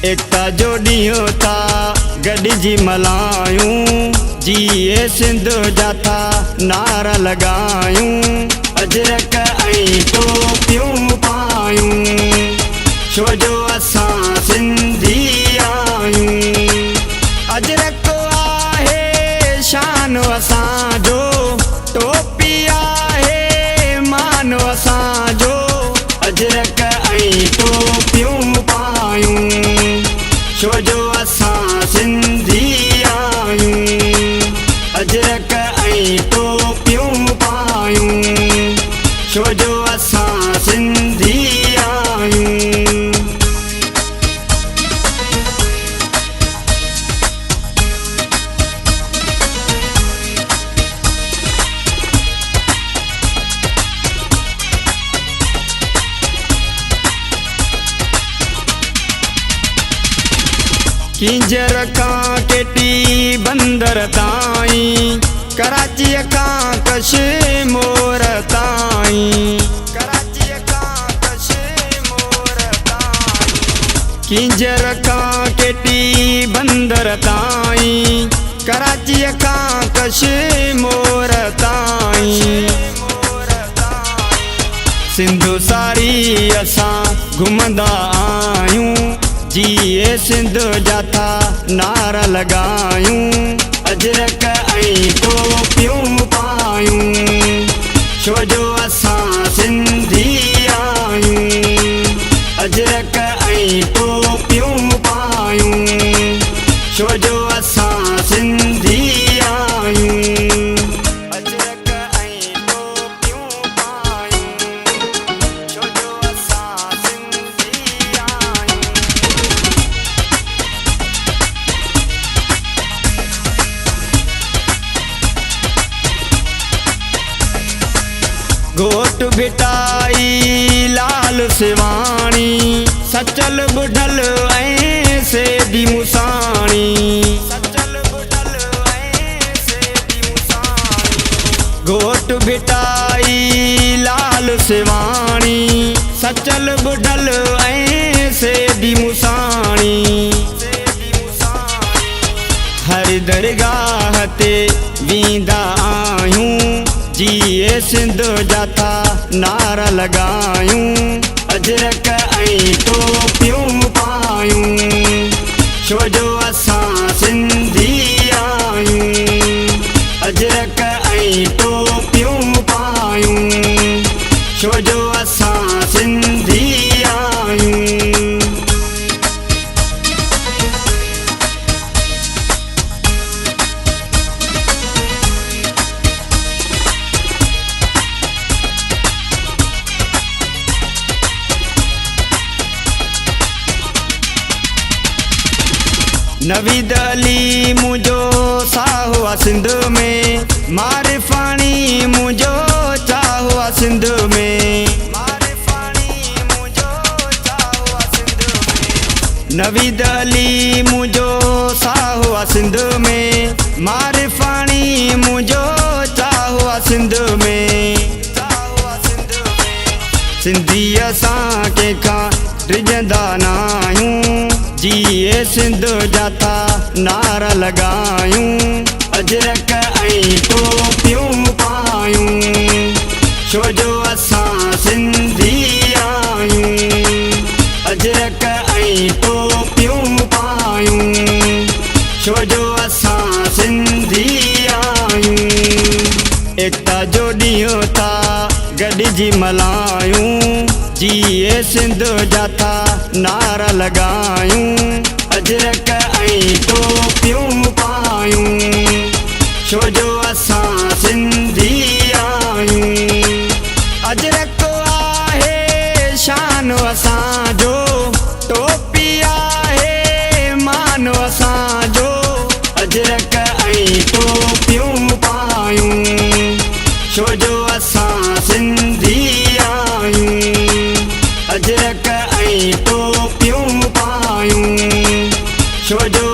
एकता जो ॾींहुं था गॾिजी मल्हायूं, जीए सिंध जा था नारा लॻायूं। अजरक ऐं टोपियूं पायूं, छो जो असां सिंधी आहियूं। अजरक आहे शान असांजो, टोपी आहे मान असांजो। अजरक ऐं टोपियूं पायूं, छो जो असां सिंधी आहियूं। अजरक ऐं टोपियूं पायूं, छो जो असां सिंधी आहियूं। किंजर खां केटी बंदर ताईं, कराची खां कश्मीर ताईं। कराची खां कश्मीर ताईं। किंजर खां केटी बंदर ताईं, कराची खां कश्मीर ताईं। सिंधु सारी असां घुमंदा आहियूं, जीए सिंध जा था नारा लॻायूं। अजरक ऐं टोपियूं पायूं, छो जो असां सिंधी आहियूं। अजरक ऐं टोपियूं पायूं, छो जो असां सिंधी आहियूं। अजरक ऐं टोपियूं पायूं, छो जो असां सिंधी आहियूं। घोट भिटाई लाल सिवाणी, सचल बुढ़ल ऐं सेदी मुसाणी। सचल बुढ़ल ऐं सेदी मुसाणी। घोट भिटाई लाल सिवाणी, सचल बुढ़ल ऐं सेदी मुसाणी। हर दरगाह ते वेंदा आहियूं, जीए सिंध जा था नारा लॻायूं। अजरक ऐं टोपियूं पायूं, छो जो असां सिंधी आहियूं। अजरक ऐं टोपियूं पायूं, छो जो असां सिंधी आहियूं। नवीद अली मुंहिंजो साहो आहे सिंध में, मारिफाणी मुंहिंजो चाहो आहे सिंध में। मारिफाणी मुंहिंजो चाहो आहे सिंध में। नवीद अली मुंहिंजो साहो आहे सिंध में, मारिफाणी मुंहिंजो चाहो आहे सिंध में। सिंधी असां कंहिंखां डिॼंदा न आहियूं, जीए सिंध जा था नारा लॻायूं। अजरक ऐं टोपियूं पायूं, छो जो असां सिंधी आहियूं। अजरक ऐं टोपियूं पायूं, छो जो असां सिंधी आहियूं। एकता जो ॾींहुं था गॾिजी मल्हायूं, जीए सिंध जा था नारा लॻायूं। अजरक ऐं टोपियूं पायूं, छो जो असां सिंधी आहियूं। अजरक आहे शान असांजो, टोपी आहे मान असांजो। अजरक ऐं टोपियूं पायूं, छो जो असां सिंधी आहियूं। अजरक ऐं टोपियूं पायूं, छो जो